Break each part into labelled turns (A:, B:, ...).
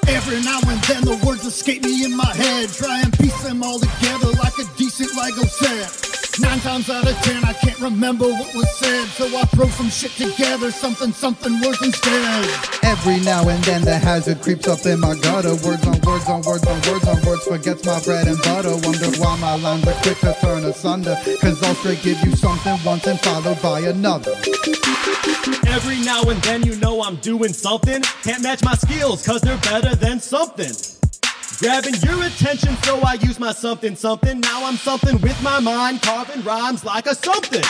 A: Every now and then the words escape me in my head. Try and piece them all together like a decent Lego set. 9 times out of 10 I can't remember what was said, so I throw some shit together, something words instead.
B: Every now and then the hazard creeps up in my gutter. Words on words on words on words on words forgets my bread and butter. Wonder why my lines are quick to turn asunder, cause I'll straight give you something once and followed by another.
C: Every now and then you know I'm doing something. Can't match my skills cause they're better than something. Grabbing your attention so I use my something. Now I'm something with my mind, carving rhymes like a something.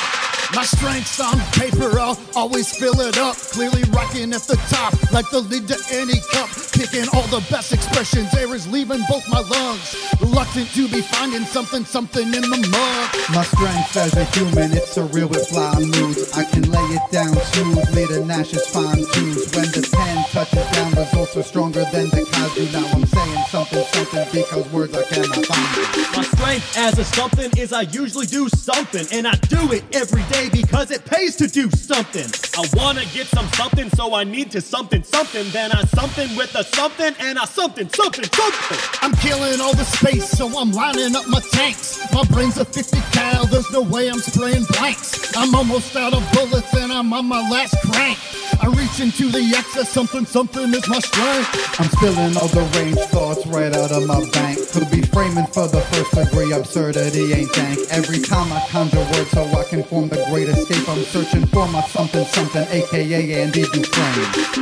A: My strength's on paper, I'll always fill it up. Clearly rocking at the top, like the lid to any cup. Picking all the best expressions, air is leaving both my lungs. Reluctant to be finding something in the mud.
B: My strength as a human, it's surreal with fly moves. I can lay it down smoothly to Nash's fine tunes. When the pen touches down, results are stronger than the kazoo. Now I'm saying something because words I cannot find.
C: My strength as a something is I usually do something, and I do it every day because it pays to do something. I wanna get something, so I need to something. Then I something with a something, and I something.
A: I'm killing all the space, so I'm lining up my tanks. My brain's a 50 cal, there's no way I'm spraying blanks. I'm almost out of bullets and I'm on my last crank. I reach into the excess, something is my strength.
B: I'm spilling all the range thoughts right out of my bank. Could be framing for the first degree, absurdity ain't dank. Every time I conjure words so I can form the great escape, I'm searching for my something, aka Andy Dufresne.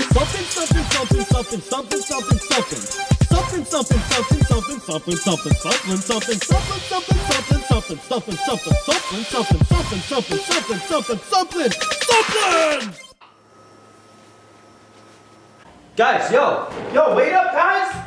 D: Guys, yo, wait up, guys!